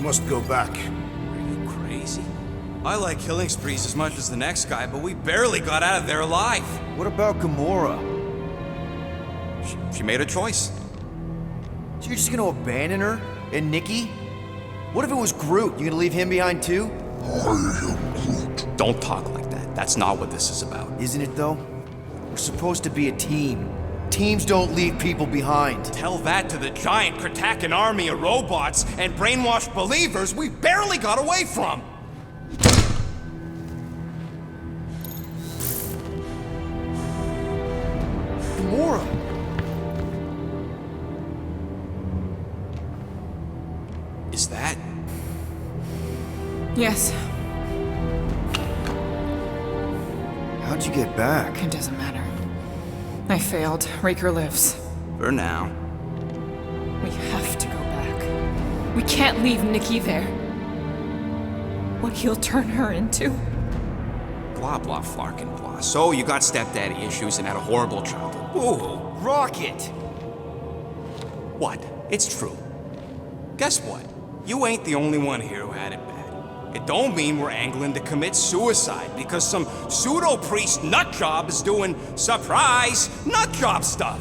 must go back. Are you crazy? I like killing sprees as much as the next guy, but we barely got out of there alive. What about Gamora? She made a choice. So you're just gonna abandon her? And Nikki? What if it was Groot? You gonna leave him behind too? Don't talk like that. That's not what this is about. Isn't it though? We're supposed to be a team. Teams don't leave people behind. Tell that to the giant Kratakan army of robots and brainwashed believers we barely got away from. Gamora! Is that? Yes, How'd you get back? it doesn't matter. I failed. Raker lives. For now. We have to go back. We can't leave Nikki there. What he'll turn her into. Blah, blah, flarkin' blah. So you got stepdaddy issues and had a horrible childhood. Ooh. Rocket! What? It's true. Guess what? You ain't the only one here who had it bad. It don't mean we're angling to commit suicide because some pseudo-priest nutjob is doing surprise nutjob stuff.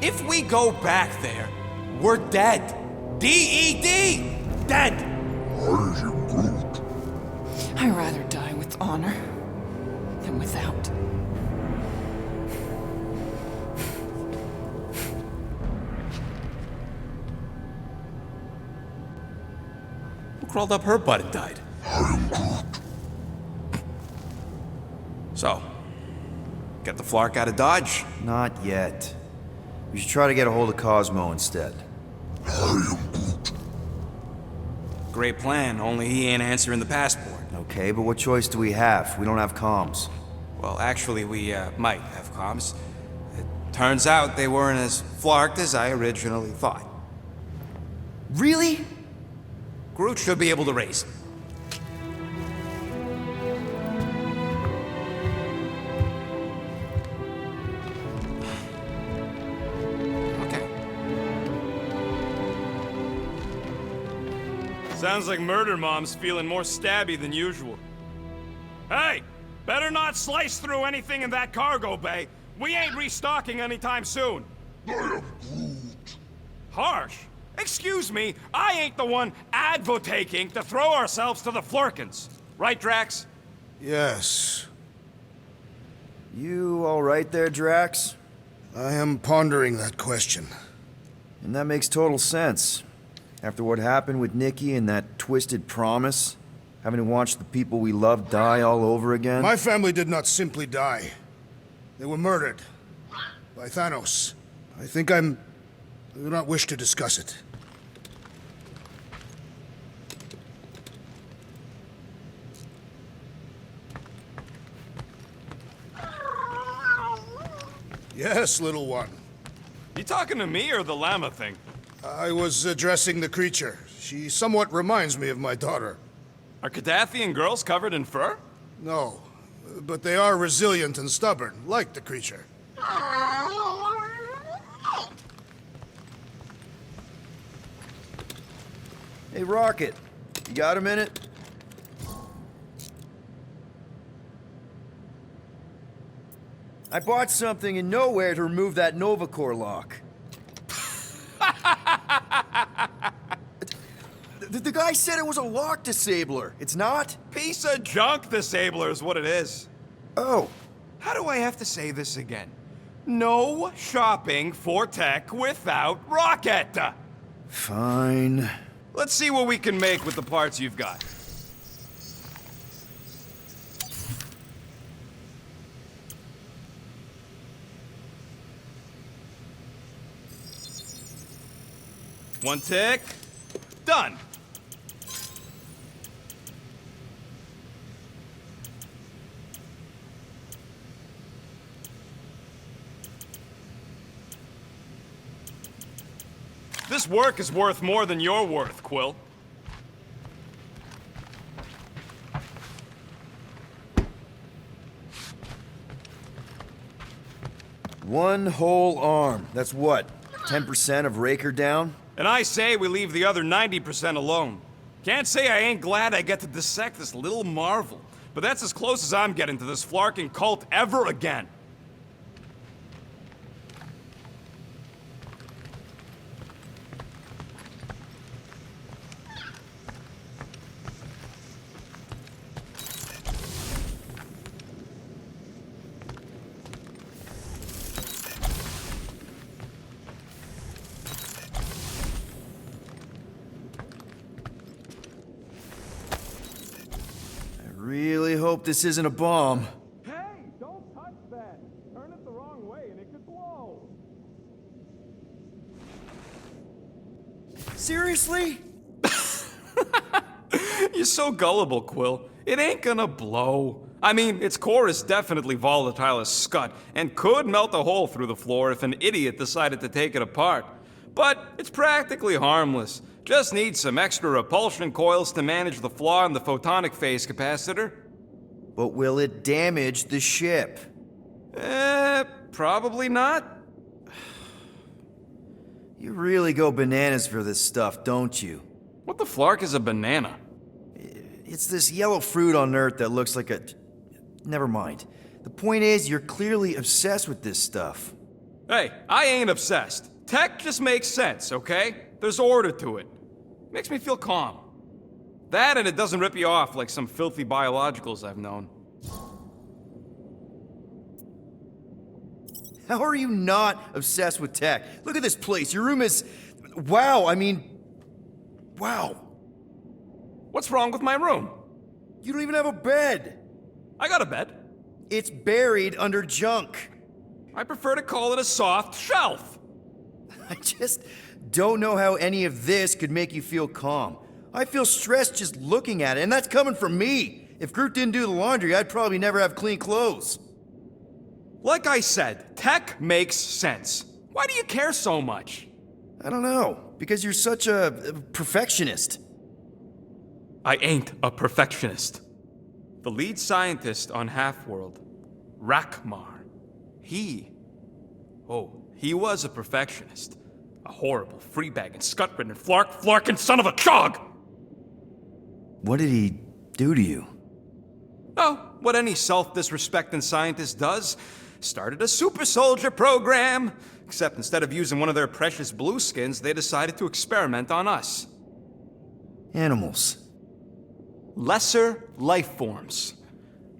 If we go back there, we're dead. D-E-D! Dead! I'd rather die with honor than without. Who crawled up her butt and died? So, get the Flark out of Dodge? Not yet. We should try to get a hold of Cosmo instead. Great plan, only he ain't answering the passport. Okay, but what choice do we have? We don't have comms. Well, actually, we might have comms. It turns out they weren't as flarked as I originally thought. Really? Groot should be able to raise him. Okay. Sounds like Murder Mom's feeling more stabby than usual. Hey! Better not slice through anything in that cargo bay. We ain't restocking anytime soon. Harsh. Excuse me, I ain't the one advocating to throw ourselves to the Flurkins. Right, Drax? Yes, You all right there, Drax? I am pondering that question. And that makes total sense. After what happened with Nikki and that twisted promise, having to watch the people we love die all over again. My family did not simply die. They were murdered by Thanos. I do not wish to discuss it. Yes, little one. You talking to me or the llama thing? I was addressing the creature. She somewhat reminds me of my daughter. Are Cadathian girls covered in fur? No, but they are resilient and stubborn, like the creature. Hey, Rocket, you got a minute? I bought something in Nowhere to remove that Novacore lock. The guy said it was a lock disabler. It's not? Piece of junk disabler is what it is. Oh. How do I have to say this again? No shopping for tech without Rocket! Fine. Let's see what we can make with the parts you've got. One tick. Done. This work is worth more than you're worth, Quill. One whole arm. That's what? 10% of Raker down? And I say we leave the other 90% alone. Can't say I ain't glad I get to dissect this little marvel, but that's as close as I'm getting to this flarking cult ever again. Really hope this isn't a bomb. Hey, don't touch that! Turn it the wrong way and it could blow! Seriously? You're so gullible, Quill. It ain't gonna blow. I mean, its core is definitely volatile as scut, and could melt a hole through the floor if an idiot decided to take it apart. But it's practically harmless. Just needs some extra repulsion coils to manage the flaw in the photonic phase capacitor. But will it damage the ship? Probably not. You really go bananas for this stuff, don't you? What the flark is a banana? It's this yellow fruit on Earth that looks like a... Never mind. The point is, you're clearly obsessed with this stuff. Hey, I ain't obsessed. Tech just makes sense, okay? There's order to it. Makes me feel calm. That and it doesn't rip you off like some filthy biologicals I've known. How are you not obsessed with tech? Look at this place. Your room is... Wow, I mean... Wow. What's wrong with my room? You don't even have a bed. I got a bed. It's buried under junk. I prefer to call it a soft shelf. I just don't know how any of this could make you feel calm. I feel stressed just looking at it, and that's coming from me. If Groot didn't do the laundry, I'd probably never have clean clothes. Like I said, tech makes sense. Why do you care so much? I don't know, because you're such a perfectionist. I ain't a perfectionist. The lead scientist on Half-World, Rakmar, he was a perfectionist. A horrible, free-bagging, scut-ridden, flarkin' son of a chog! What did he do to you? Oh, what any self-disrespecting scientist does. Started a super soldier program. Except instead of using one of their precious blueskins, they decided to experiment on us. Animals. Lesser life forms.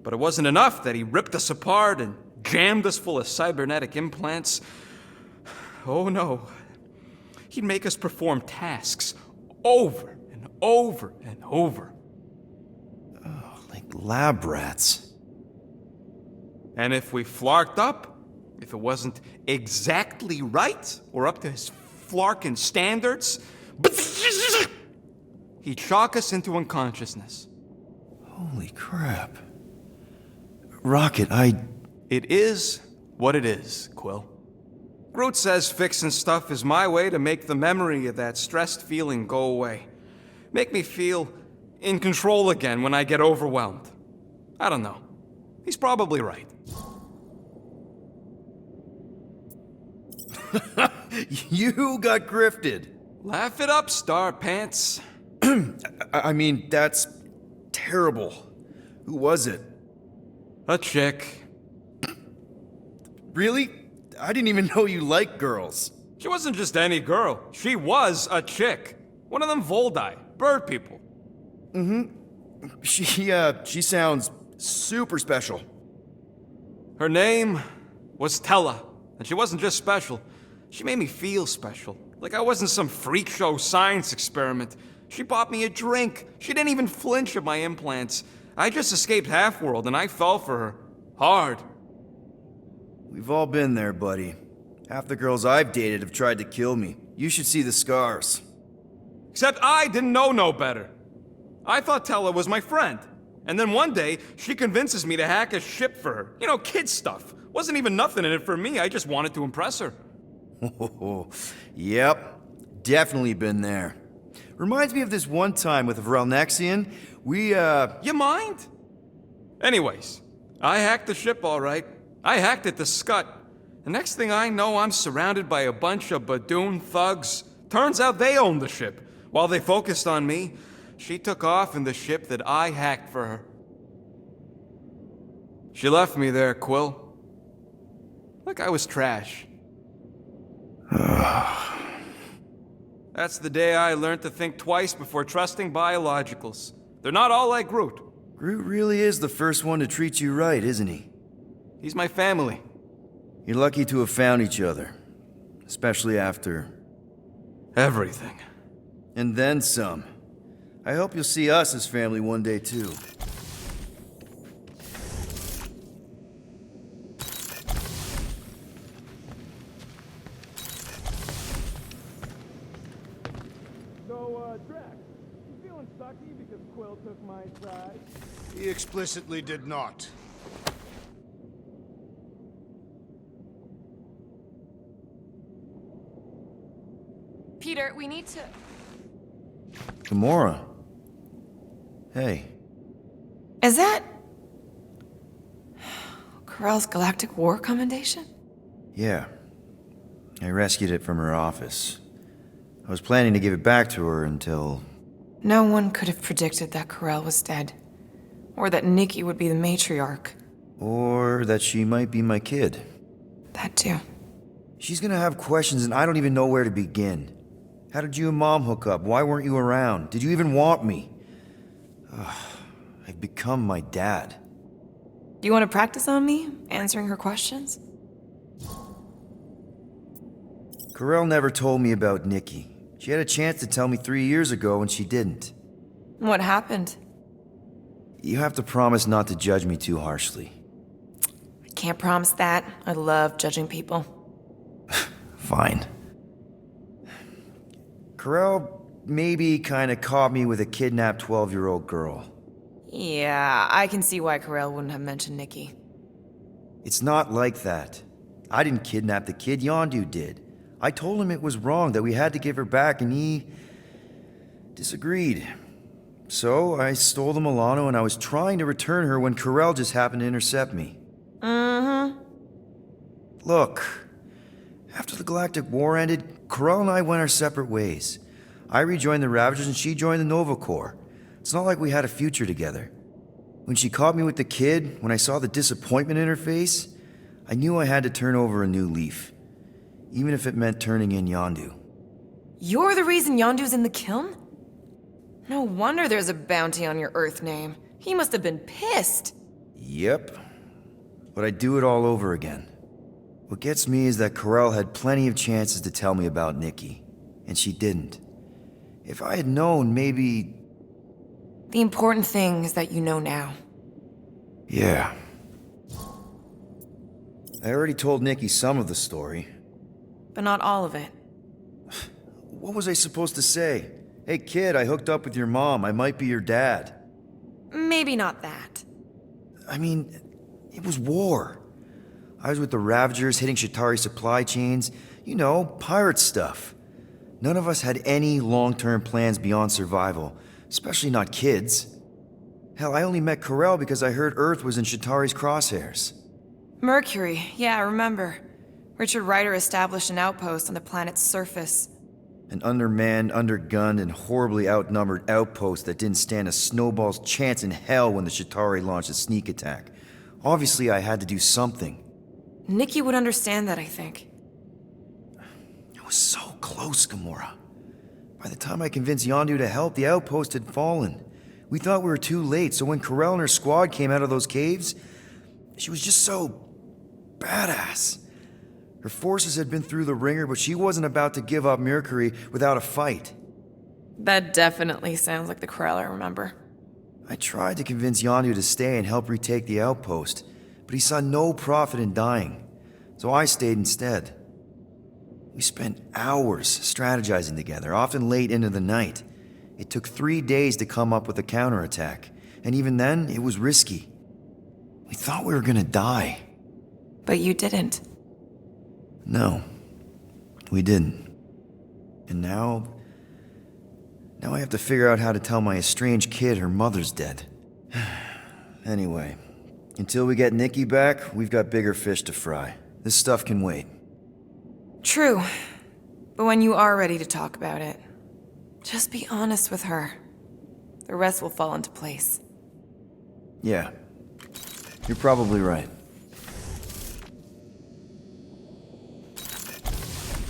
But it wasn't enough that he ripped us apart and jammed us full of cybernetic implants. Oh no. He'd make us perform tasks over and over and over. Oh, like lab rats. And if we flarked up, if it wasn't exactly right or up to his flarkin' standards, he'd shock us into unconsciousness. Holy crap. Rocket, It is what it is, Quill. Groot says fixing stuff is my way to make the memory of that stressed feeling go away. Make me feel in control again when I get overwhelmed. I don't know. He's probably right. You got grifted. Laugh it up, Star Pants. I mean, that's terrible. Who was it? A chick. Really? I didn't even know you liked girls. She wasn't just any girl. She was a chick. One of them Voldi, bird people. She sounds super special. Her name was Tella, and she wasn't just special. She made me feel special, like I wasn't some freak show science experiment. She bought me a drink. She didn't even flinch at my implants. I just escaped Half-World, and I fell for her. Hard. We've all been there, buddy. Half the girls I've dated have tried to kill me. You should see the scars. Except I didn't know no better. I thought Tella was my friend. And then one day, she convinces me to hack a ship for her. You know, kid stuff. Wasn't even nothing in it for me, I just wanted to impress her. Yep, definitely been there. Reminds me of this one time with Vrelnexian. You mind? Anyways, I hacked the ship all right. I hacked it to Scut. The next thing I know, I'm surrounded by a bunch of Badoon thugs. Turns out they owned the ship. While they focused on me, she took off in the ship that I hacked for her. She left me there, Quill. Like I was trash. That's the day I learned to think twice before trusting biologicals. They're not all like Groot. Groot really is the first one to treat you right, isn't he? He's my family. You're lucky to have found each other. Especially after... Everything. And then some. I hope you'll see us as family one day, too. So, Drax, you feeling sucky because Quill took my side? He explicitly did not. Peter, we need to... Gamora. Hey. Is that... Corell's Galactic War Commendation? Yeah. I rescued it from her office. I was planning to give it back to her until... No one could have predicted that Corell was dead. Or that Nikki would be the matriarch. Or that she might be my kid. That too. She's gonna have questions and I don't even know where to begin. How did you and Mom hook up? Why weren't you around? Did you even want me? I've become my dad. Do you want to practice on me, answering her questions? Corell never told me about Nikki. She had a chance to tell me 3 years ago and she didn't. What happened? You have to promise not to judge me too harshly. I can't promise that. I love judging people. Fine. Corell maybe kinda caught me with a kidnapped 12-year-old girl. Yeah, I can see why Corell wouldn't have mentioned Nikki. It's not like that. I didn't kidnap the kid, Yondu did. I told him it was wrong, that we had to give her back, and he... disagreed. So, I stole the Milano and I was trying to return her when Corell just happened to intercept me. Mm-hmm. Look, after the Galactic War ended, Corell and I went our separate ways. I rejoined the Ravagers and she joined the Nova Corps. It's not like we had a future together. When she caught me with the kid, when I saw the disappointment in her face, I knew I had to turn over a new leaf. Even if it meant turning in Yondu. You're the reason Yondu's in the kiln? No wonder there's a bounty on your Earth name. He must have been pissed. Yep. But I'd do it all over again. What gets me is that Corell had plenty of chances to tell me about Nikki, and she didn't. If I had known, maybe... The important thing is that you know now. Yeah. I already told Nikki some of the story. But not all of it. What was I supposed to say? Hey kid, I hooked up with your mom. I might be your dad. Maybe not that. I mean, it was war. I was with the Ravagers hitting Shatari supply chains. You know, pirate stuff. None of us had any long-term plans beyond survival, especially not kids. Hell, I only met Corell because I heard Earth was in Shatari's crosshairs. Mercury, yeah, I remember. Richard Ryder established an outpost on the planet's surface. An undermanned, undergunned, and horribly outnumbered outpost that didn't stand a snowball's chance in hell when the Shatari launched a sneak attack. Obviously, I had to do something. Nikki would understand that, I think. I was so close, Gamora. By the time I convinced Yondu to help, the outpost had fallen. We thought we were too late, so when Corell and her squad came out of those caves, she was just so... badass. Her forces had been through the ringer, but she wasn't about to give up Mercury without a fight. That definitely sounds like the Corell I remember. I tried to convince Yondu to stay and help retake the outpost, but he saw no profit in dying, so I stayed instead. We spent hours strategizing together, often late into the night. It took 3 days to come up with a counterattack, and even then, it was risky. We thought we were gonna die. But you didn't. No, we didn't. And now I have to figure out how to tell my estranged kid her mother's dead. Anyway, until we get Nikki back, we've got bigger fish to fry. This stuff can wait. True. But when you are ready to talk about it, just be honest with her. The rest will fall into place. Yeah, you're probably right.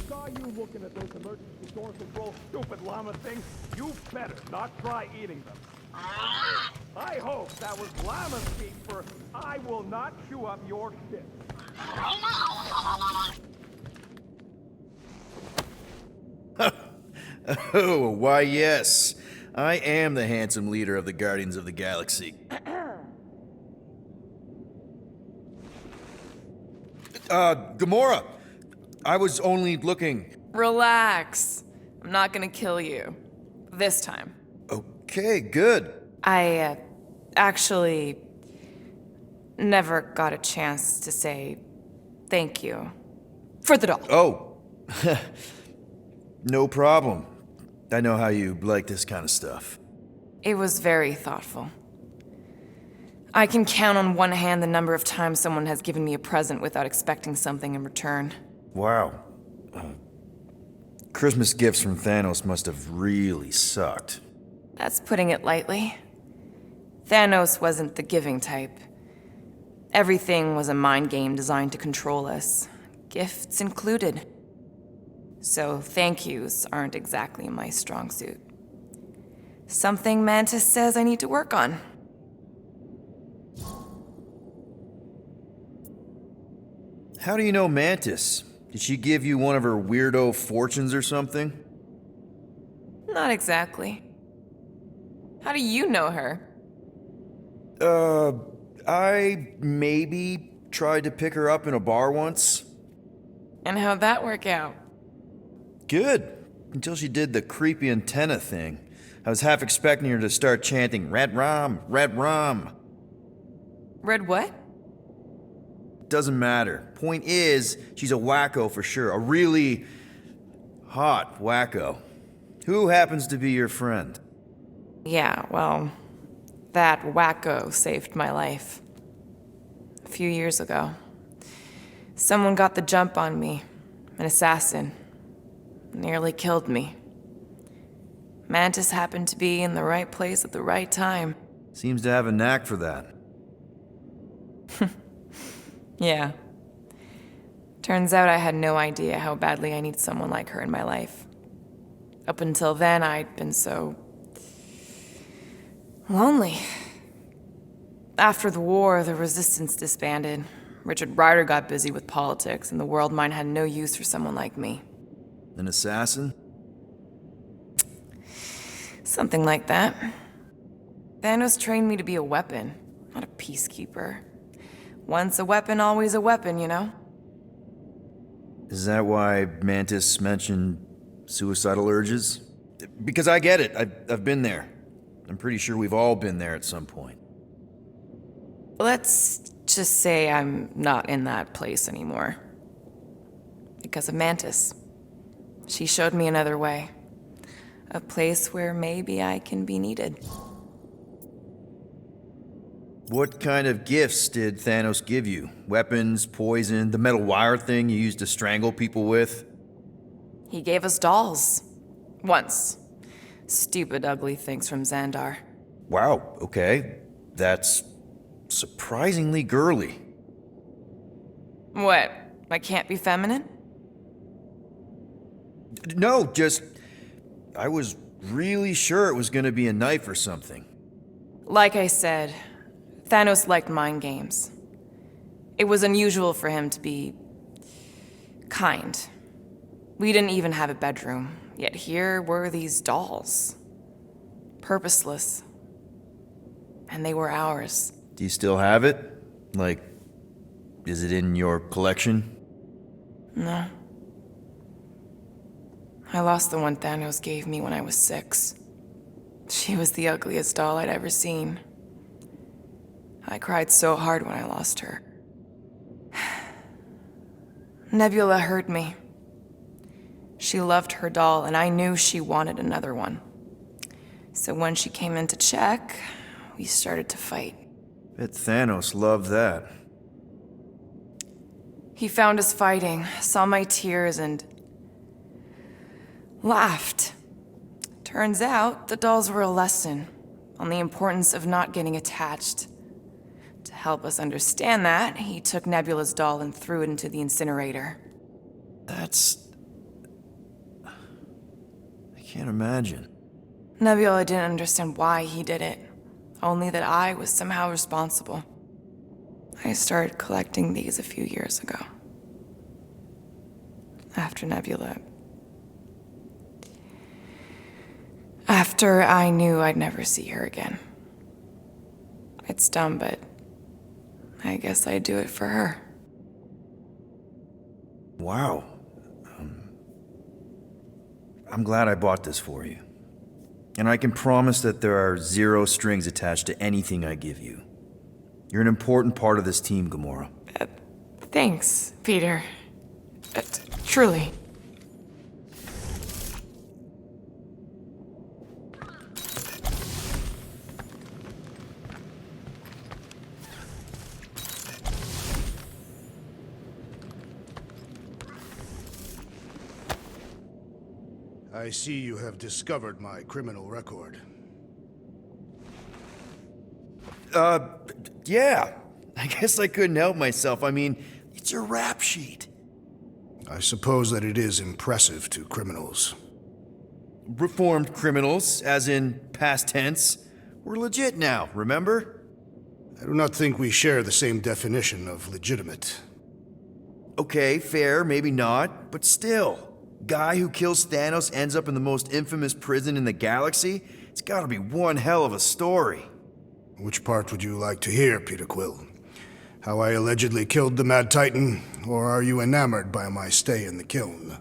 Saw you looking at those emergency door control stupid llama things. You better not try eating them. I hope that was llama speak for I will not chew up your shit. Oh, why yes. I am the handsome leader of the Guardians of the Galaxy. Gamora! I was only looking... Relax. I'm not gonna kill you. This time. Okay, good. I, actually never got a chance to say thank you for the doll. Oh. No problem. I know how you like this kind of stuff. It was very thoughtful. I can count on one hand the number of times someone has given me a present without expecting something in return. Wow. Christmas gifts from Thanos must have really sucked. That's putting it lightly. Thanos wasn't the giving type. Everything was a mind game designed to control us, gifts included. So thank yous aren't exactly my strong suit. Something Mantis says I need to work on. How do you know Mantis? Did she give you one of her weirdo fortunes or something? Not exactly. How do you know her? I maybe tried to pick her up in a bar once. And how'd that work out? Good. Until she did the creepy antenna thing. I was half expecting her to start chanting, Red Rum, Red Rum. Red what? Doesn't matter. Point is, she's a wacko for sure. A really hot wacko. Who happens to be your friend? Yeah, well, that wacko saved my life. A few years ago. Someone got the jump on me. An assassin. Nearly killed me. Mantis happened to be in the right place at the right time. Seems to have a knack for that. Yeah. Turns out I had no idea how badly I need someone like her in my life. Up until then, I'd been so... lonely. After the war, the resistance disbanded. Richard Ryder got busy with politics, and the world mine had no use for someone like me. An assassin? Something like that. Thanos trained me to be a weapon, not a peacekeeper. Once a weapon, always a weapon, you know? Is that why Mantis mentioned suicidal urges? Because I get it. I've been there. I'm pretty sure we've all been there at some point. Let's just say I'm not in that place anymore. Because of Mantis. She showed me another way. A place where maybe I can be needed. What kind of gifts did Thanos give you? Weapons, poison, the metal wire thing you used to strangle people with? He gave us dolls. Once. Stupid, ugly things from Xandar. Wow, okay. That's surprisingly girly. What? I can't be feminine? No, just... I was really sure it was gonna be a knife or something. Like I said, Thanos liked mind games. It was unusual for him to be... kind. We didn't even have a bedroom, yet here were these dolls. Purposeless. And they were ours. Do you still have it? Like, is it in your collection? No. I lost the one Thanos gave me when I was 6. She was the ugliest doll I'd ever seen. I cried so hard when I lost her. Nebula hurt me. She loved her doll, and I knew she wanted another one. So when she came in to check, we started to fight. Bet Thanos loved that. He found us fighting, saw my tears, and... laughed. Turns out the dolls were a lesson on the importance of not getting attached. To help us understand that, he took Nebula's doll and threw it into the incinerator. That's... I can't imagine. Nebula didn't understand why he did it, only that I was somehow responsible. I started collecting these a few years ago. After Nebula. After I knew I'd never see her again. It's dumb, but I guess I'd do it for her. Wow. I'm glad I bought this for you. And I can promise that there are 0 strings attached to anything I give you. You're an important part of this team, Gamora. Thanks, Peter. Truly. I see you have discovered my criminal record. Yeah. I guess I couldn't help myself. I mean, it's your rap sheet. I suppose that it is impressive to criminals. Reformed criminals, as in past tense. We're legit now, remember? I do not think we share the same definition of legitimate. Okay, fair, maybe not, but still. Guy who kills Thanos ends up in the most infamous prison in the galaxy? It's gotta be one hell of a story. Which part would you like to hear, Peter Quill? How I allegedly killed the Mad Titan, or are you enamored by my stay in the kiln?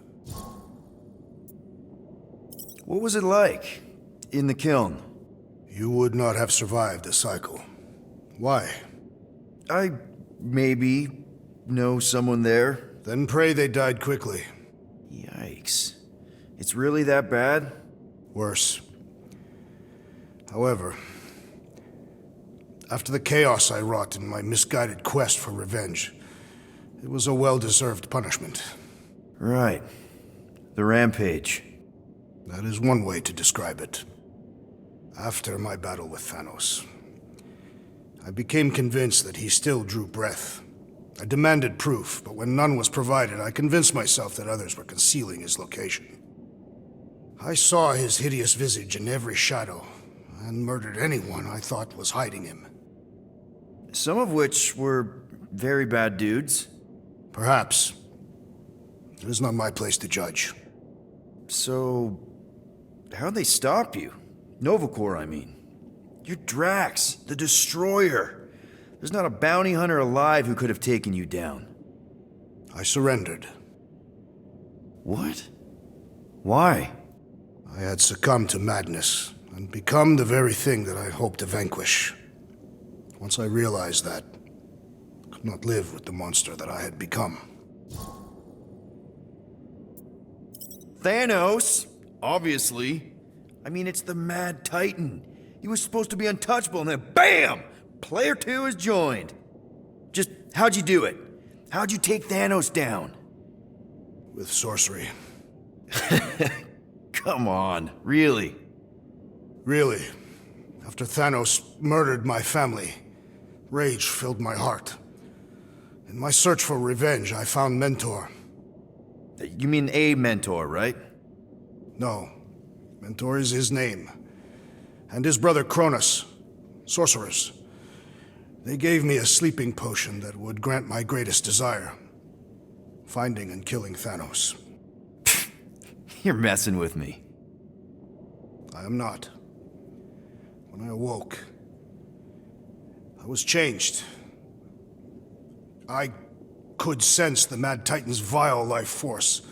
What was it like in the kiln? You would not have survived the cycle. Why? I maybe know someone there. Then pray they died quickly. Yikes. It's really that bad? Worse. However, after the chaos I wrought in my misguided quest for revenge, it was a well-deserved punishment. Right. The rampage. That is one way to describe it. After my battle with Thanos, I became convinced that he still drew breath. I demanded proof, but when none was provided, I convinced myself that others were concealing his location. I saw his hideous visage in every shadow, and murdered anyone I thought was hiding him. Some of which were very bad dudes. Perhaps. It is not my place to judge. So, how'd they stop you? Nova Corps, I mean. You're Drax, the Destroyer. There's not a bounty hunter alive who could have taken you down. I surrendered. What? Why? I had succumbed to madness, and become the very thing that I hoped to vanquish. Once I realized that, I could not live with the monster that I had become. Thanos, obviously. I mean, it's the Mad Titan. He was supposed to be untouchable, and then BAM! Player 2 has joined. Just, how'd you do it? How'd you take Thanos down? With sorcery. Come on, really? Really. After Thanos murdered my family, rage filled my heart. In my search for revenge, I found Mentor. You mean a mentor, right? No. Mentor is his name. And his brother Cronus. Sorcerers. They gave me a sleeping potion that would grant my greatest desire. Finding and killing Thanos. You're messing with me. I am not. When I awoke, I was changed. I could sense the Mad Titan's vile life force,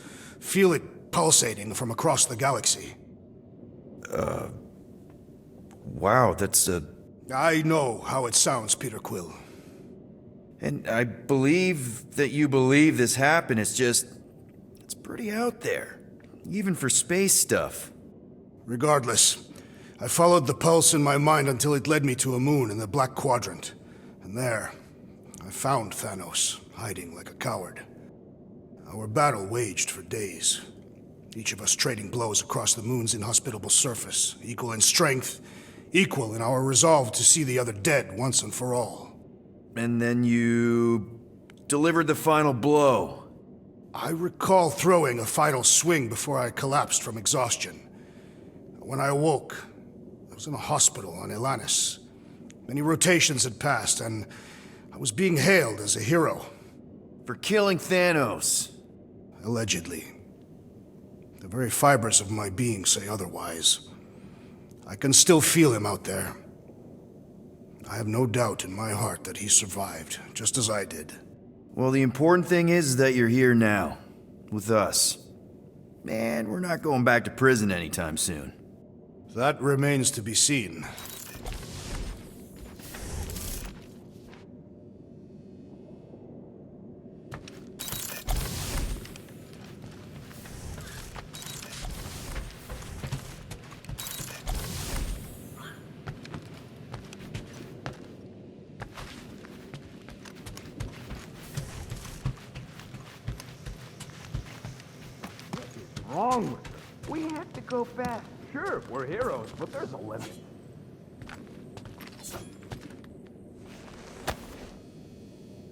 feel it pulsating from across the galaxy. Wow, that's a... I know how it sounds, Peter Quill. And I believe that you believe this happened. It's just... it's pretty out there. Even for space stuff. Regardless, I followed the pulse in my mind until it led me to a moon in the Black Quadrant. And there, I found Thanos, hiding like a coward. Our battle waged for days. Each of us trading blows across the moon's inhospitable surface, equal in strength, equal in our resolve to see the other dead once and for all. And then you delivered the final blow. I recall throwing a final swing before I collapsed from exhaustion. When I awoke, I was in a hospital on Elanis. Many rotations had passed, and I was being hailed as a hero. For killing Thanos. Allegedly. The very fibers of my being say otherwise. I can still feel him out there. I have no doubt in my heart that he survived, just as I did. Well, the important thing is that you're here now, with us. And we're not going back to prison anytime soon. That remains to be seen. Wrong with her? We have to go fast. Sure, we're heroes, but there's a limit.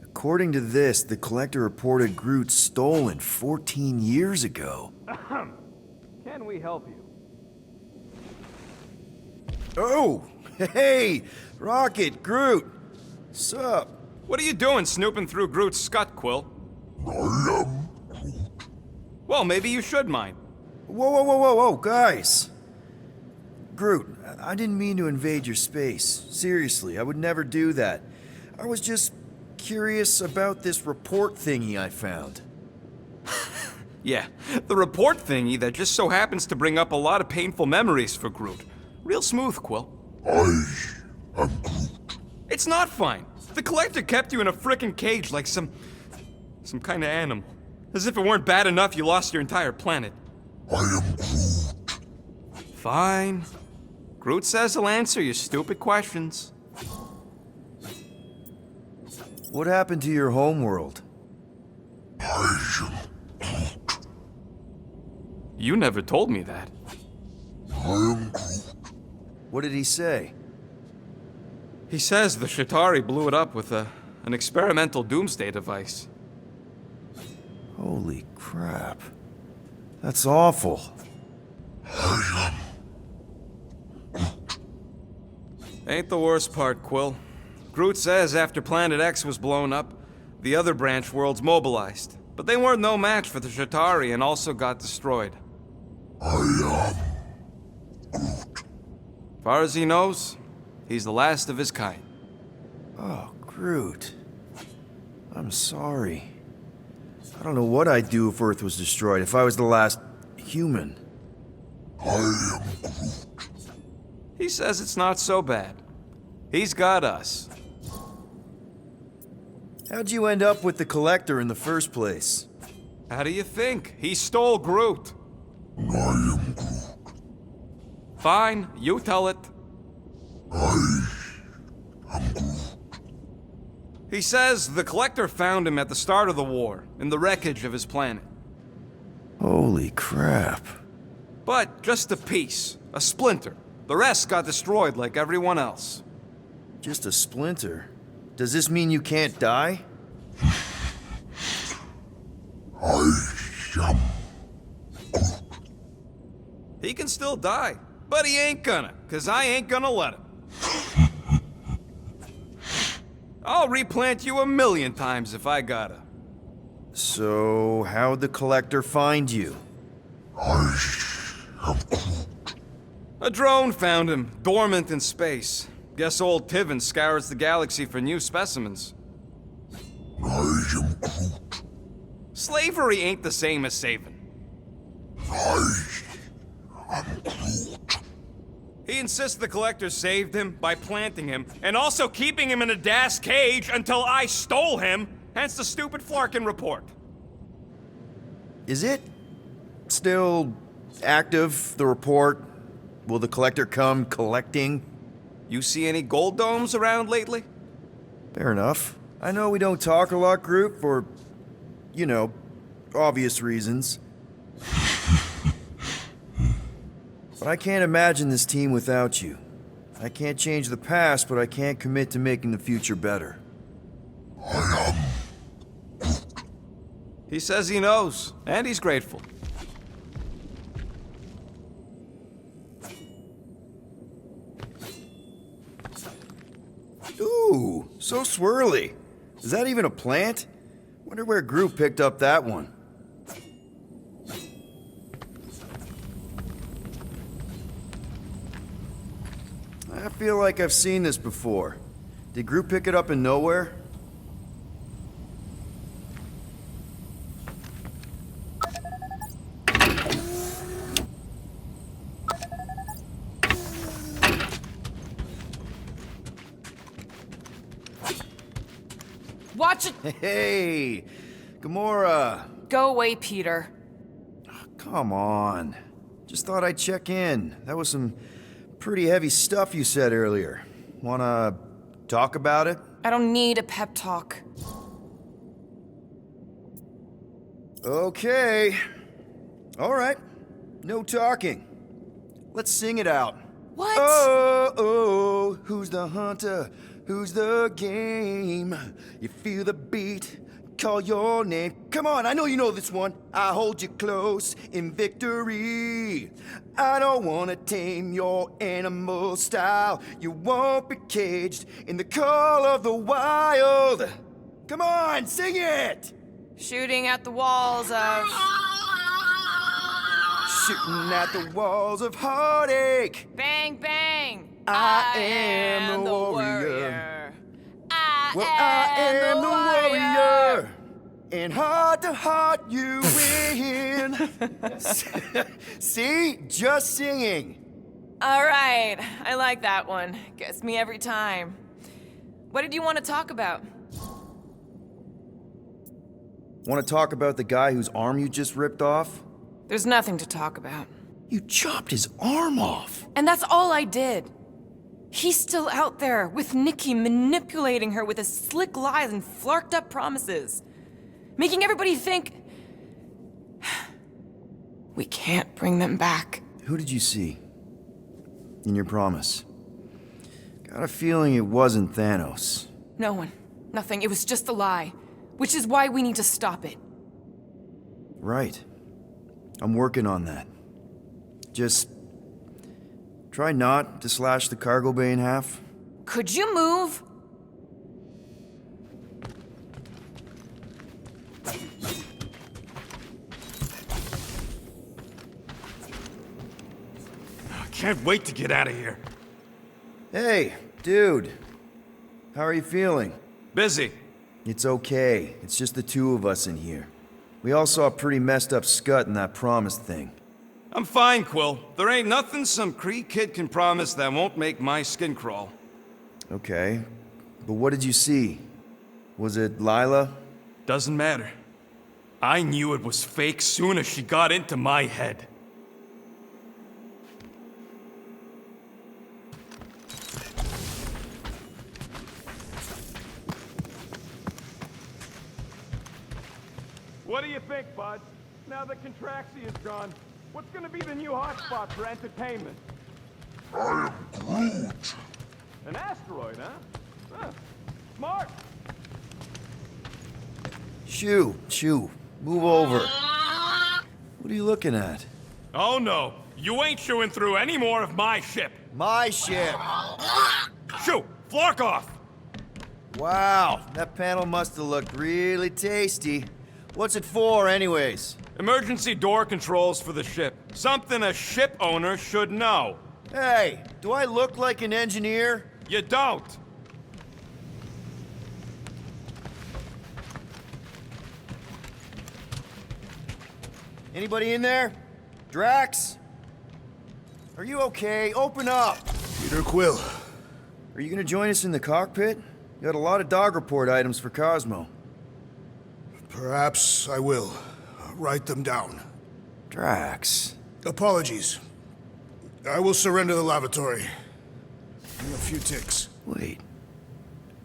According to this, the Collector reported Groot stolen 14 years ago. Can we help you? Oh! Hey! Rocket, Groot! Sup? What are you doing snooping through Groot's scut, Quill? Well, maybe you should mind. Whoa, guys! Groot, I didn't mean to invade your space. Seriously, I would never do that. I was just curious about this report thingy I found. Yeah, the report thingy that just so happens to bring up a lot of painful memories for Groot. Real smooth, Quill. I am Groot. It's not fine. The Collector kept you in a frickin' cage like some kind of animal. As if it weren't bad enough you lost your entire planet. I am Groot. Fine. Groot says he'll answer your stupid questions. What happened to your homeworld? I am Groot. You never told me that. I am Groot. What did he say? He says the Shatari blew it up with an experimental doomsday device. Holy crap. That's awful. I am Ain't the worst part, Quill. Groot says after Planet X was blown up, the other branch worlds mobilized. But they weren't no match for the Shatari and also got destroyed. Groot. Far as he knows, he's the last of his kind. Oh, Groot. I'm sorry. I don't know what I'd do if Earth was destroyed, if I was the last human. I am Groot. He says it's not so bad. He's got us. How'd you end up with the Collector in the first place? How do you think? He stole Groot. I am Groot. Fine, you tell it. I am Groot. He says the Collector found him at the start of the war, in the wreckage of his planet. Holy crap. But just a piece, a splinter. The rest got destroyed like everyone else. Just a splinter? Does this mean you can't die? I am Groot. He can still die, but he ain't gonna, 'cause I ain't gonna let him. I'll replant you 1,000,000 times if I gotta. So, how'd the Collector find you? I am Groot. A drone found him, dormant in space. Guess old Tiven scours the galaxy for new specimens. I am Groot. Slavery ain't the same as saving. I am Groot. He insists the Collector saved him by planting him, and also keeping him in a das cage until I stole him, hence the stupid Flarkin report. Is it still active, the report? Will the Collector come collecting? You see any gold domes around lately? Fair enough. I know we don't talk a lot, Groot, for, obvious reasons. But I can't imagine this team without you. I can't change the past, but I can't commit to making the future better. He says he knows, and he's grateful. Ooh, so swirly. Is that even a plant? Wonder where Groot picked up that one. I feel like I've seen this before. Did Groot pick it up in nowhere? Watch it! Hey, Gamora. Go away, Peter. Come on. Just thought I'd check in. That was some pretty heavy stuff you said earlier. Wanna talk about it? I don't need a pep talk. Okay. All right. No talking. Let's sing it out. What? Oh, who's the hunter? Who's the game? You feel the beat, call your name. Come on, I know you know this one. I hold you close in victory. I don't wanna tame your animal style. You won't be caged in the call of the wild. Come on, sing it! Shooting at the walls of... Shooting at the walls of heartache. Bang, bang! I am the warrior. I am the warrior. And heart to heart you win. See? Just singing. All right, I like that one. Gets me every time. What did you want to talk about? Want to talk about the guy whose arm you just ripped off? There's nothing to talk about. You chopped his arm off. And that's all I did. He's still out there with Nikki manipulating her with his slick lies and flarked up promises. Making everybody think... we can't bring them back. Who did you see? In your promise? Got a feeling it wasn't Thanos. No one. Nothing. It was just a lie. Which is why we need to stop it. Right. I'm working on that. Just... try not to slash the cargo bay in half. Could you move? I can't wait to get out of here. Hey, dude. How are you feeling? Busy. It's okay. It's just the two of us in here. We all saw a pretty messed up scut in that promise thing. I'm fine, Quill. There ain't nothing some Kree kid can promise that won't make my skin crawl. Okay. But what did you see? Was it Lila? Doesn't matter. I knew it was fake soon as she got into my head. What do you think, bud? Now that Contraxi is gone, what's gonna be the new hotspot for entertainment? I am Groot. An asteroid, huh? Smart! Shoo. Move over. What are you looking at? Oh no, you ain't chewing through any more of my ship. My ship. Shoo, flark off. Wow, that panel must have looked really tasty. What's it for, anyways? Emergency door controls for the ship. Something a ship owner should know. Hey, do I look like an engineer? You don't. Anybody in there? Drax? Are you okay? Open up! Peter Quill. Are you gonna join us in the cockpit? You got a lot of dog report items for Cosmo. Perhaps I will. Write them down. Drax. Apologies. I will surrender the lavatory. In a few ticks. Wait.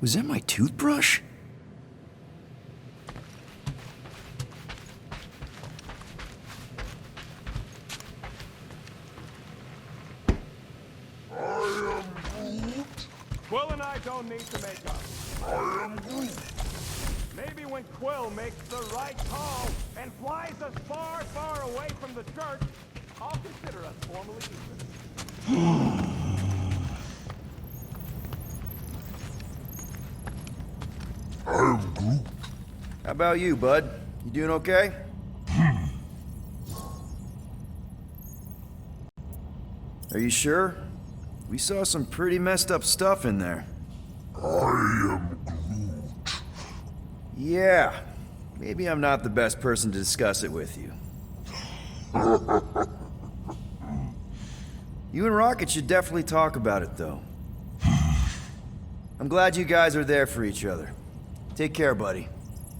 Was that my toothbrush? Quill and I don't need to make up. I am Groot. Maybe when Quill makes the right call and flies us far, far away from the church, I'll consider us formally equal. I am Groot. How about you, bud? You doing okay? Are you sure? We saw some pretty messed up stuff in there. I am Groot. Yeah. Maybe I'm not the best person to discuss it with you. You and Rocket should definitely talk about it, though. I'm glad you guys are there for each other. Take care, buddy.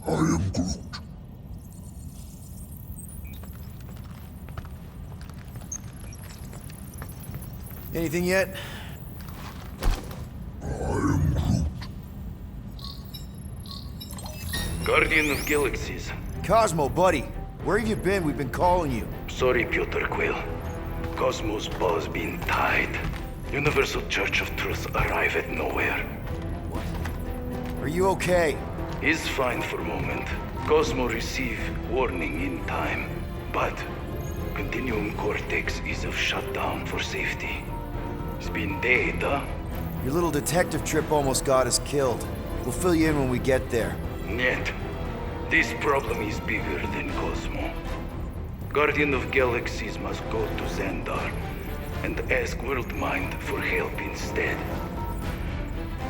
I am Groot. Anything yet? I am Groot. Guardian of Galaxies. Cosmo, buddy. Where have you been? We've been calling you. Sorry, Piotr Quill. Cosmos ball's been tied. Universal Church of Truth arrive at nowhere. Are you okay? He's fine for moment. Cosmo receive warning in time. But Continuum Cortex is of shutdown for safety. He's been dead, huh? Your little detective trip almost got us killed. We'll fill you in when we get there. Yet, this problem is bigger than Cosmo. Guardian of Galaxies must go to Xandar and ask Worldmind for help instead.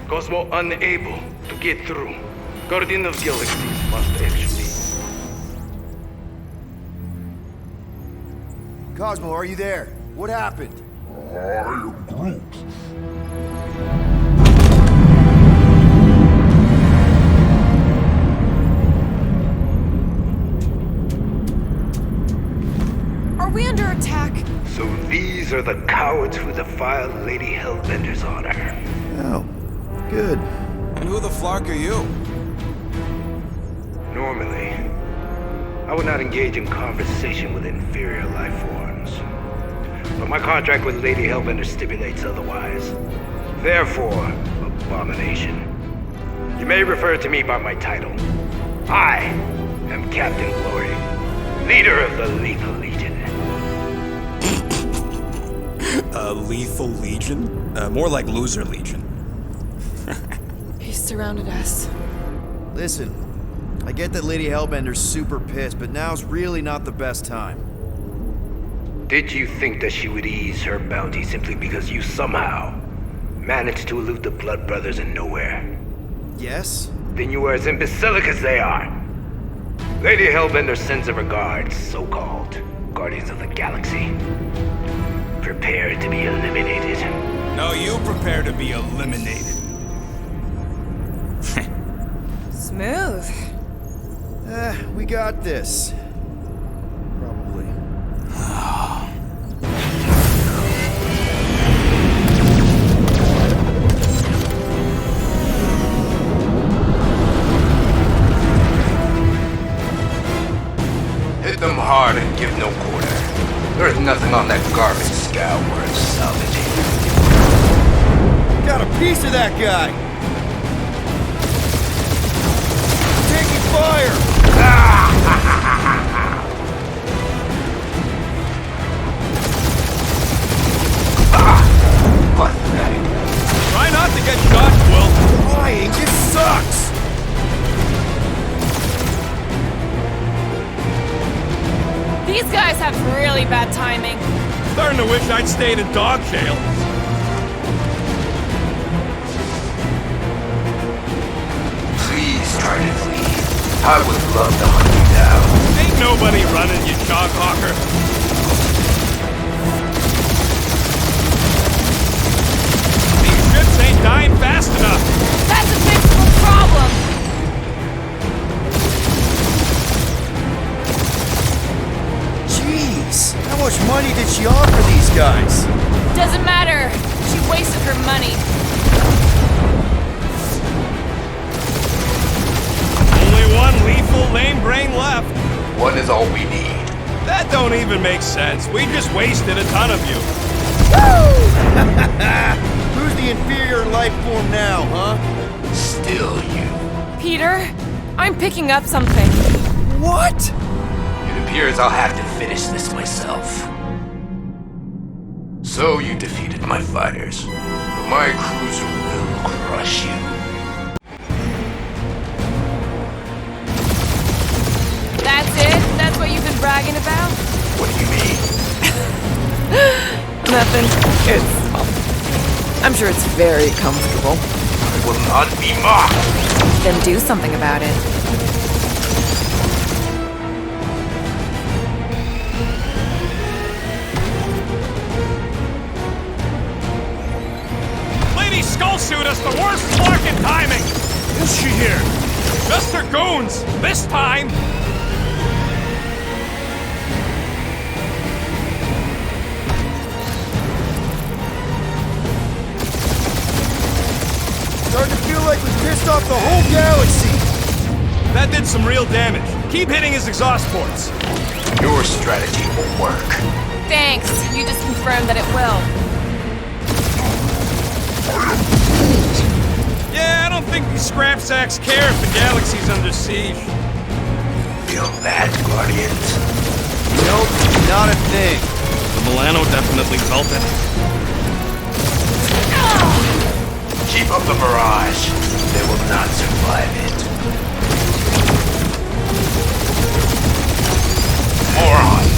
Cosmo unable to get through. Guardian of Galaxies must actually... Cosmo, are you there? What happened? I am Groot. Are we under attack? So these are the cowards who defiled Lady Hellbender's honor. Oh, good. And who the flark are you? Normally, I would not engage in conversation with inferior life forms. But my contract with Lady Hellbender stipulates otherwise. Therefore, abomination. You may refer to me by my title. I am Captain Glory, leader of the Lethal Legion. Lethal Legion? More like Loser Legion. He surrounded us. Listen, I get that Lady Hellbender's super pissed, but now's really not the best time. Did you think that she would ease her bounty simply because you somehow managed to elude the Blood Brothers in nowhere? Yes? Then you are as imbecilic as they are. Lady Hellbender sends her regards, so-called Guardians of the Galaxy. Prepare to be eliminated. No, you prepare to be eliminated. Smooth. We got this. Probably. Hit them hard and give no quarter. There's nothing on that garbage scow worth salvaging. Got a piece of that guy! Taking fire! Pathetic. Try not to get shot, Quill. Flying, it sucks! These guys have really bad timing. Starting to wish I'd stayed in dog jail. Please try to flee. I would love to hunt you down. Ain't nobody running, you dog hawker. These ships ain't dying fast enough. That's a fixable problem. Jeez, how much money did she offer these guys? Doesn't matter. She wasted her money. Only one lethal lame brain left. One is all we need. That don't even make sense. We just wasted a ton of you. Who's the inferior life form now, huh? Still you. Peter, I'm picking up something. What? It appears I'll have to finish this myself. So you defeated my fighters, but my cruiser will crush you. That's it? That's what you've been bragging about? What do you mean? Nothing. I'm sure it's very comfortable. I will not be mocked. Then do something about it. Lady Skullsuit has the worst fucking timing! Is she here? Just her goons! This time! Starting to feel like we pissed off the whole galaxy. That did some real damage. Keep hitting his exhaust ports. Your strategy will work. Thanks. You just confirmed that it will. Yeah, I don't think these scrap sacks care if the galaxy's under siege. Feel that, Guardians? Nope, not a thing. The Milano definitely felt it. Keep up the barrage. They will not survive it. Morons!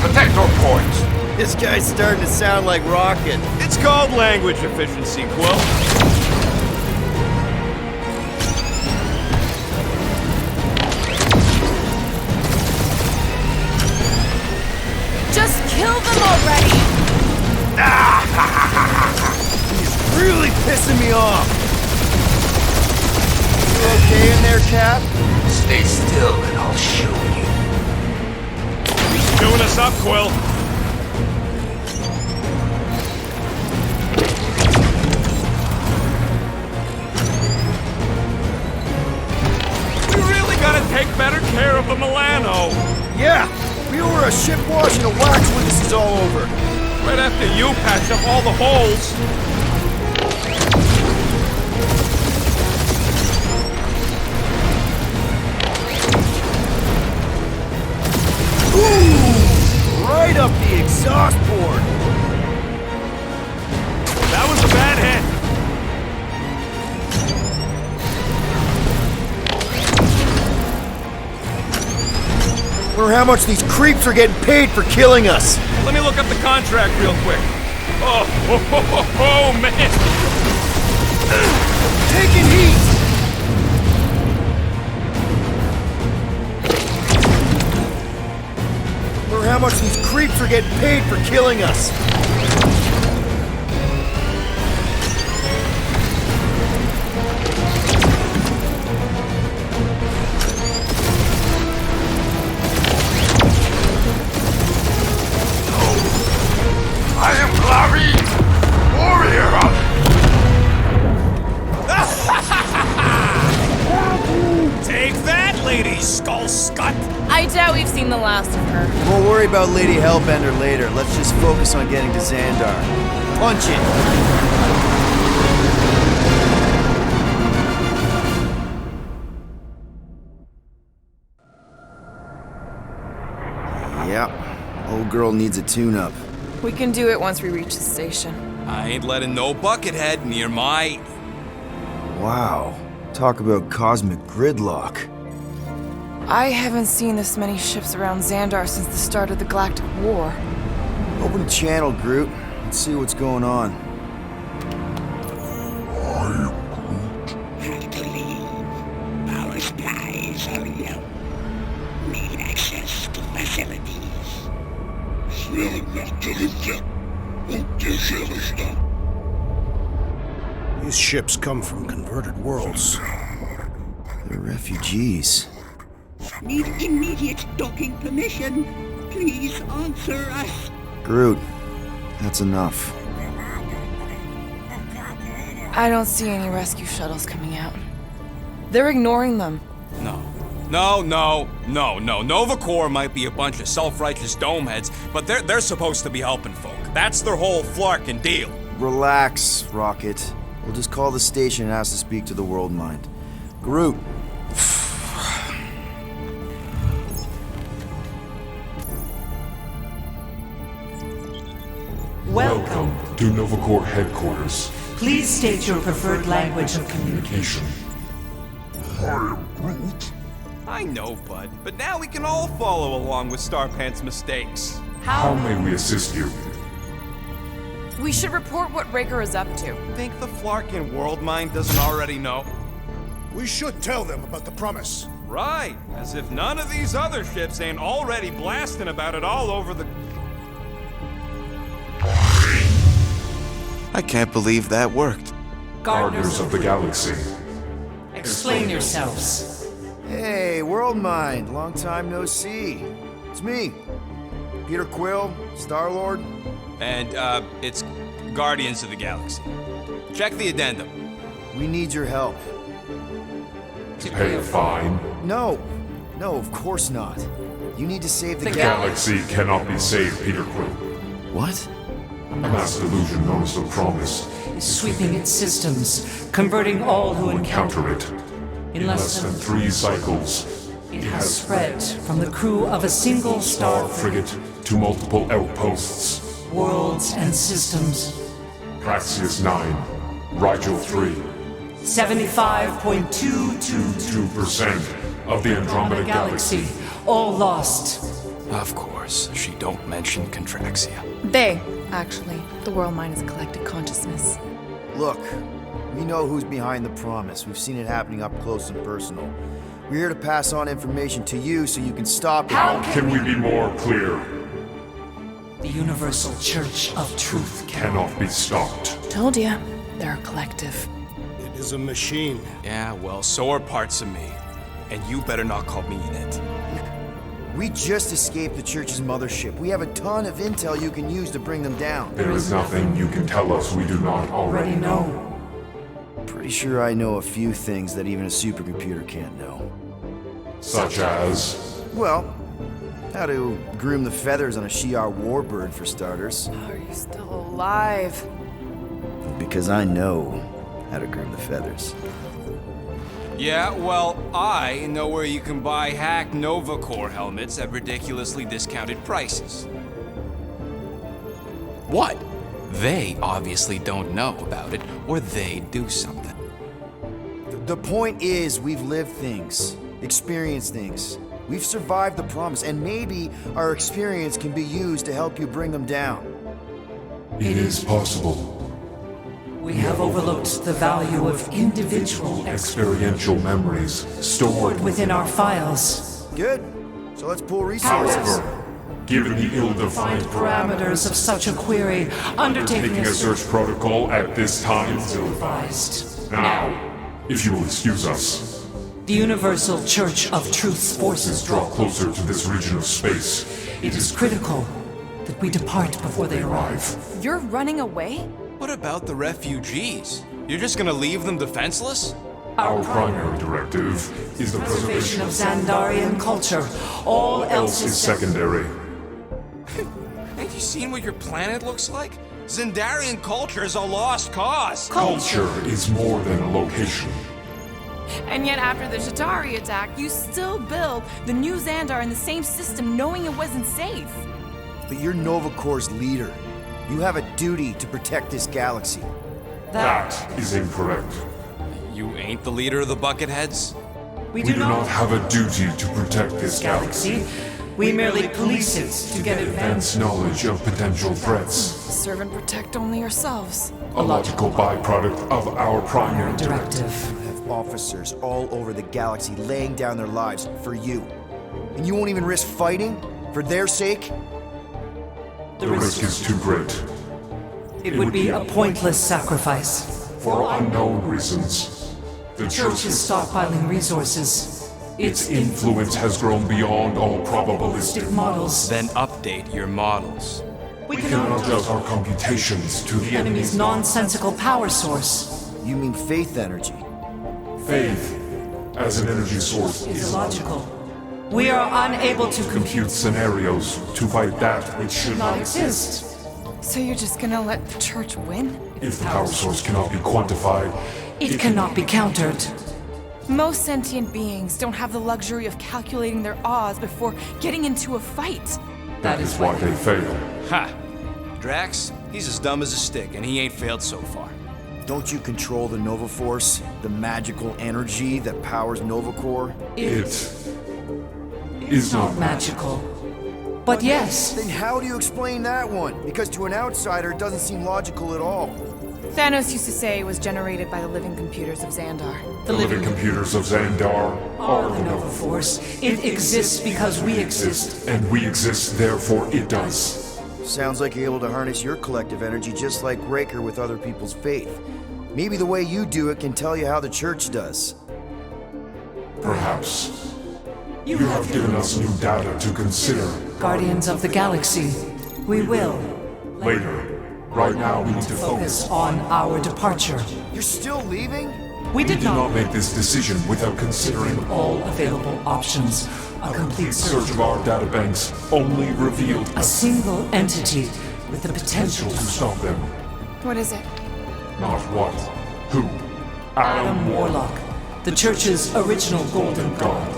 Protect your points. This guy's starting to sound like Rocket. It's called language efficiency, Quill. Just kill them already! He's really pissing me off. You okay in there, Cap? Stay still and I'll show you. He's chewing us up, Quill. We really gotta take better care of the Milano. Yeah, we were a ship washing a wax when this is all over. Right after you patch up all the holes. Ooh, right up the exhaust port. That was a bad hit. Wonder how much these creeps are getting paid for killing us. Let me look up the contract real quick. Oh, man. Taking heat. Wonder how much these creeps are getting paid for killing us. I am Glavi, warrior of... Take that, Lady Skull Scut! I doubt we've seen the last of her. We'll worry about Lady Hellbender later. Let's just focus on getting to Xandar. Punch it! Yep. Old girl needs a tune-up. We can do it once we reach the station. I ain't letting no buckethead near my... Wow. Talk about cosmic gridlock. I haven't seen this many ships around Xandar since the start of the Galactic War. Open a channel, Groot. Let's see what's going on. Have to leave. Power supplies are low. Need access to facilities. These ships come from converted worlds. They're refugees. Need immediate docking permission. Please answer us. Groot, that's enough. I don't see any rescue shuttles coming out. They're ignoring them. No. Nova Corps might be a bunch of self-righteous domeheads, but they're supposed to be helping folk. That's their whole flarkin' deal. Relax, Rocket. We'll just call the station and ask to speak to the World Mind. Groot. Welcome to Novacore headquarters. Please state your preferred language of communication. I am Groot. I know, bud, but now we can all follow along with Starpant's mistakes. How may we assist you? We should report what Raker is up to. Think the Flarkin World Mind doesn't already know? We should tell them about the promise. Right, as if none of these other ships ain't already blasting about it all over the... I can't believe that worked. Gardeners of the Galaxy. Explain yourselves. Hey, World Mind. Long time no see. It's me. Peter Quill, Star-Lord. And, it's Guardians of the Galaxy. Check the addendum. We need your help. To pay a fine? No, of course not. You need to save the The Galaxy cannot be saved, Peter Quill. What? A mass delusion known as the Promise Is sweeping its systems, converting all who encounter it. In less than 3 cycles, it has spread from the crew of a single star star frigate to multiple outposts. worlds and systems. Praxius 9, Rigel 3, 75.222% 2% of the Andromeda Galaxy. all lost. Of course, she don't mention Contraxia. They, actually. The World Mind is a collective consciousness. Look, we know who's behind the promise. We've seen it happening up close and personal. We're here to pass on information to you so you can stop it. How can we be more clear? The Universal Church of Truth Cannot be stopped. Told ya, they're a collective. It is a machine. Yeah, well, so are parts of me. And you better not call me in it. We just escaped the Church's mothership. We have a ton of intel you can use to bring them down. There is nothing you can tell us we do not already already know. know. Pretty sure I know a few things that even a supercomputer can't know. Such as... Well, how to groom the feathers on a Shi'ar warbird, for starters. How are you still alive? Because I know how to groom the feathers. Yeah, well, I know where you can buy hacked Novacore helmets at ridiculously discounted prices. What? They obviously don't know about it, or they do something. The point is, we've lived things, experienced things. We've survived the promise, and maybe our experience can be used to help you bring them down. It is possible. We have overlooked the value of individual Experiential memories stored within our files. Good. So let's pool resources. However, given the ill-defined Parameters of such a query, undertaking taking a search protocol at this time. advised. Now, if you will excuse us, The Universal Church of Truth's forces draw closer to this region of space. It is critical that we depart before they arrive. You're running away? What about the refugees? You're just gonna leave them defenseless? Our primary directive is the Preservation preservation of Xandarian culture. All else is secondary. Have you seen what your planet looks like? Xandarian culture is a lost cause. Culture is more than a location. And yet after the Shatari attack, you still build the new Xandar in the same system knowing it wasn't safe. But you're Novacore's leader. You have a duty to protect this galaxy. That is incorrect. You ain't the leader of the Bucketheads? We We do not have a duty to protect this galaxy. We merely police it to get Advanced knowledge of potential threats. Serve and protect only yourselves. A logical byproduct of our primary directive. You have officers all over the galaxy laying down their lives for you. And you won't even risk fighting? For their sake? The risk is too great. It would be a pointless sacrifice. For unknown reasons. The Church is stockpiling resources. Its influence has grown beyond all probabilistic. Models. Then update your models. We Cannot cannot adjust our computations to the enemy's nonsensical power source. You mean faith energy? faith as an energy source Is is illogical. We are unable to compute compute scenarios to fight that which should not not exist. So you're just gonna let the church win? If the power source cannot be quantified, It cannot be countered. Most sentient beings don't have the luxury of calculating their odds before getting into a fight. that is why they fail. Ha! Drax, he's as dumb as a stick, and he ain't failed so far. Don't you control the Nova Force? The magical energy that powers Nova Corps? It is not Magical. But yes, Then how do you explain that one? Because to an outsider, it doesn't seem logical at all. Thanos used to say it was generated by the living computers of Xandar. the living computers of Xandar are the Nova Force. It exists because we exist. and we exist, therefore it does. Sounds like you're able to harness your collective energy just like Raker with other people's faith. Maybe the way you do it can tell you how the church does. Perhaps. You have given us new data to consider. Guardians of the Galaxy, we will Later. Right now we need to focus. focus on our departure. You're still leaving? We We did did not not make this decision without considering all available options. A complete search search of our databanks only revealed a single entity with the potential to stop them. What is it? Not what, who. Adam Warlock, the Church's original Golden God.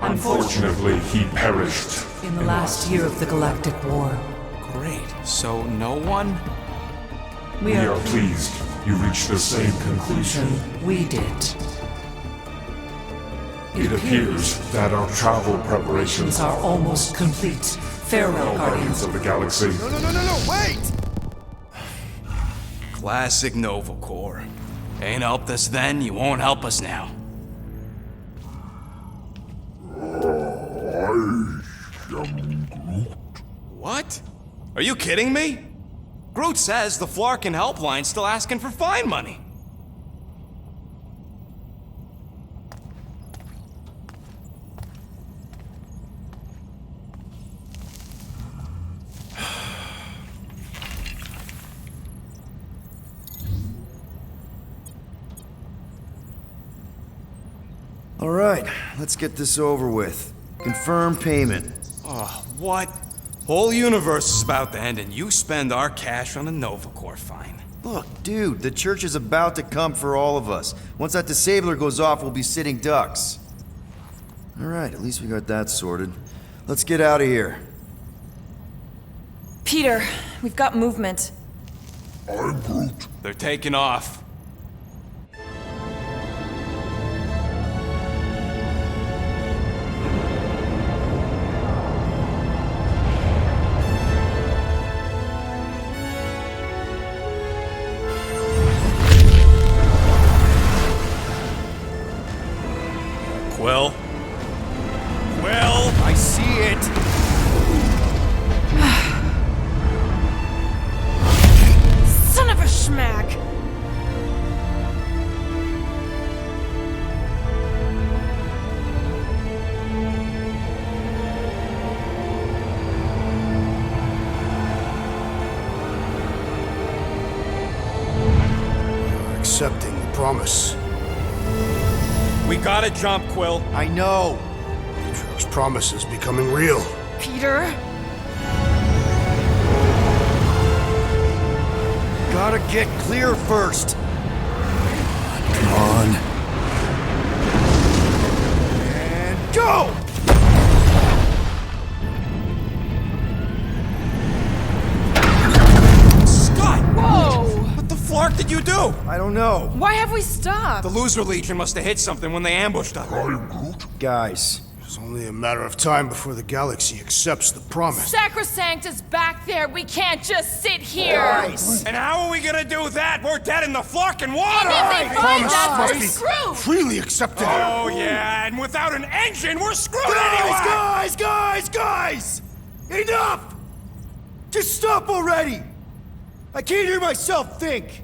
Unfortunately, he perished. In the last year of the Galactic War, Great. So no one? we We are are pleased you reached the same conclusion. we did. It appears that our travel preparations are almost complete. Farewell, Guardians Guardians. of the Galaxy. No, wait! Classic Nova Corps. Ain't helped us then, you won't help us now. What? Are you kidding me? Groot says the Flarkin helpline's still asking for fine money. All right, let's get this over with. Confirm payment. Oh, what? Whole universe is about to end and you spend our cash on a Nova Corps fine. Look, dude, the church is about to come for all of us. Once that disabler goes off, we'll be sitting ducks. All right, at least we got that sorted. Let's get out of here. Peter, we've got movement. I'm Groot. They're taking off. Quill? Quill? I see it! Son of a schmack! You're accepting the promise. We gotta jump, Quill. I know! Atrio's promise is becoming real. Peter? Gotta get clear first. Come on. And go! Scott! Whoa! What the flark did you do? I don't know. Why have we stopped? The Loser Legion must have hit something when they ambushed us. I'm Groot. Guys, It's only a matter of time before the galaxy accepts the promise. Sacrosanct is back there. We can't just sit here. guys! And how are we gonna do that? We're dead in the flarkin' water! If they find Promise us, must we're be screwed. freely accepted. Oh yeah, and without an engine, we're screwed anyway! Guys! Enough! Just stop already! I can't hear myself think!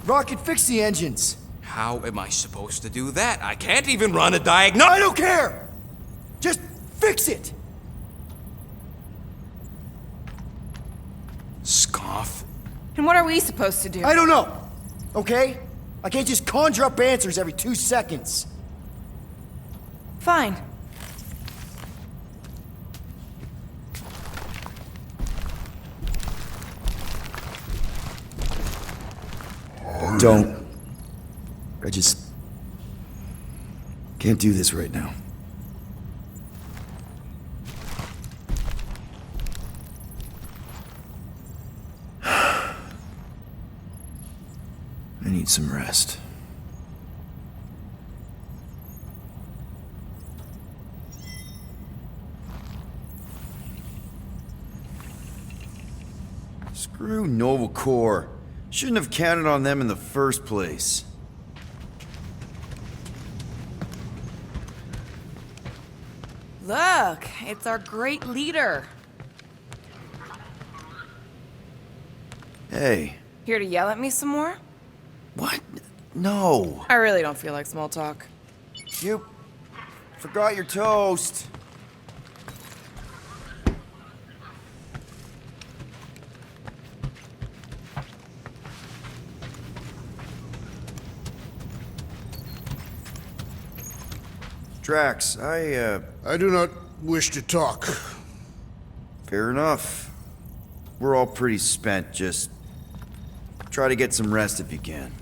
Rocket, fix the engines. How am I supposed to do that? I can't even run a diagnostic. I don't care! Just fix it! Scoff. And what are we supposed to do? I don't know, okay? I can't just conjure up answers every 2 seconds. Fine. Don't. I just can't do this right now. I need some rest. Screw Nova Corps. Shouldn't have counted on them in the first place. Look, it's our great leader. Hey. Here to yell at me some more? What? No. I really don't feel like small talk. You forgot your toast. Drax, I do not wish to talk. Fair enough. We're all pretty spent, just try to get some rest if you can.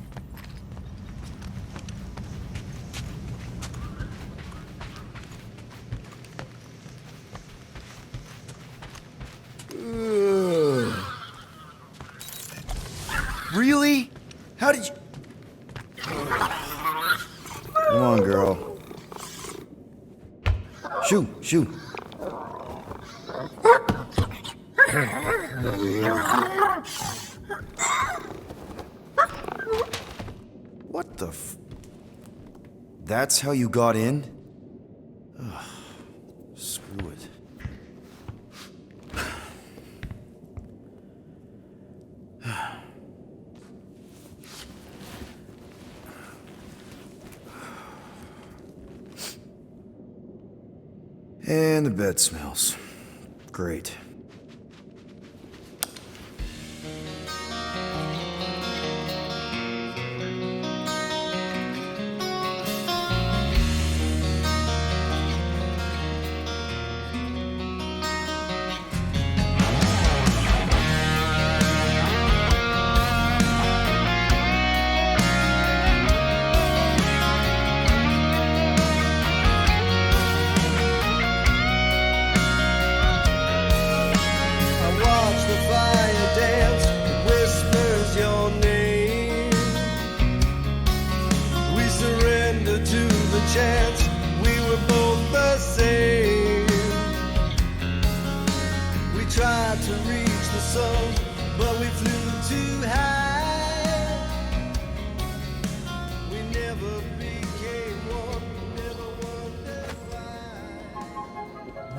Really? How did you... Come on, girl. Shoo. What the f... That's how you got in? Ugh, screw it. And the bed smells. Great.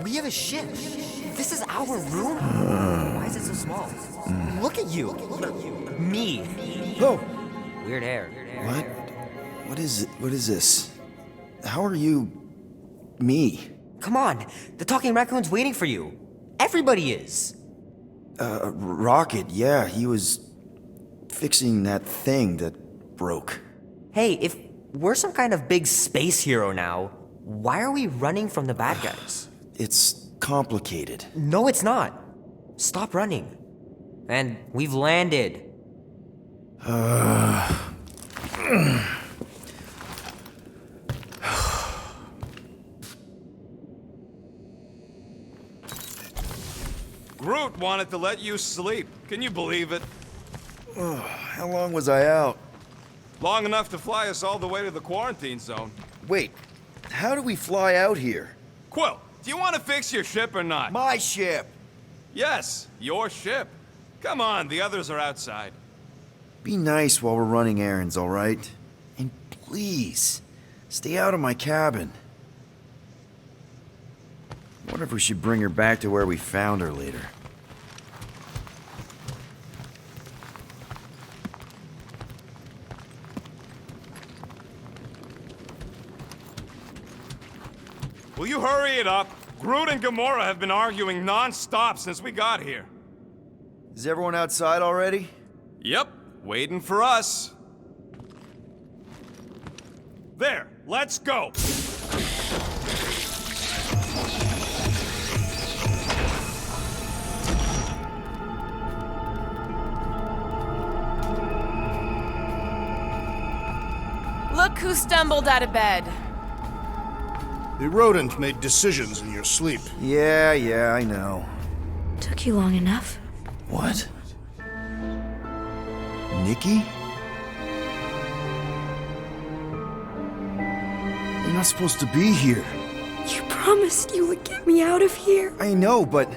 We have a ship. This is our room? Why is it so small? Look at you. Me. Oh. Weird hair. What? What is it? What is this? How are you... me? Come on. The talking raccoon's waiting for you. Everybody is. Rocket, yeah, he was fixing that thing that broke. Hey, if we're some kind of big space hero now, why are we running from the bad guys? It's complicated. No, it's not. Stop running. And we've landed. Groot wanted to let you sleep. Can you believe it? How long was I out? Long enough to fly us all the way to the quarantine zone. Wait, how do we fly out here? Quill, do you want to fix your ship or not? My ship! Yes, your ship. Come on, the others are outside. Be nice while we're running errands, all right? And please, stay out of my cabin. I wonder if we should bring her back to where we found her later. Will you hurry it up? Groot and Gamora have been arguing non-stop since we got here. Is everyone outside already? Yep, waiting for us. There, let's go! Look who stumbled out of bed. The rodent made decisions in your sleep. Yeah, I know. Took you long enough. What? Nikki? You're not supposed to be here. You promised you would get me out of here. I know, but...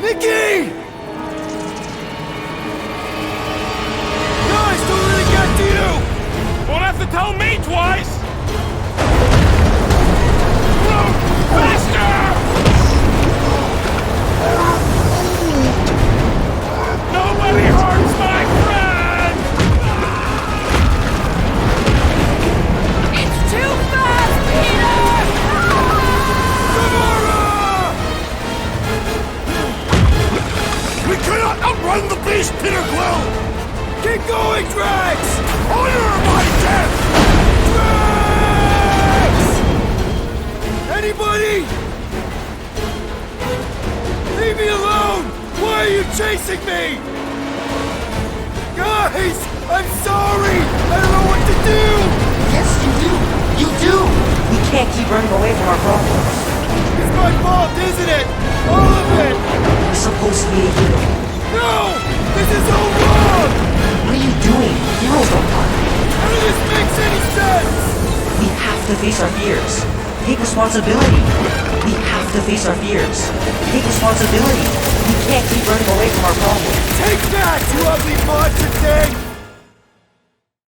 Nikki! Guys, don't let it get to you! Won't have to tell me twice! Run! Faster! Nobody hurts my friend! It's too fast, Peter! We cannot outrun the beast, Peter Quill! Keep going, Drax! Honor my death! Drax! Anybody? Leave me alone! Why are you chasing me? Guys, I'm sorry! I don't know what to do! Yes, you do! You do! We can't keep running away from our problems. It's my fault, isn't it? All of it! We're supposed to be a hero. No! This is all wrong! What are you doing? Heroes don't run. None of this makes any sense! We have to face our fears. Take responsibility. We have to face our fears. Take responsibility. We can't keep running away from our problems. Take that, you ugly monster thing!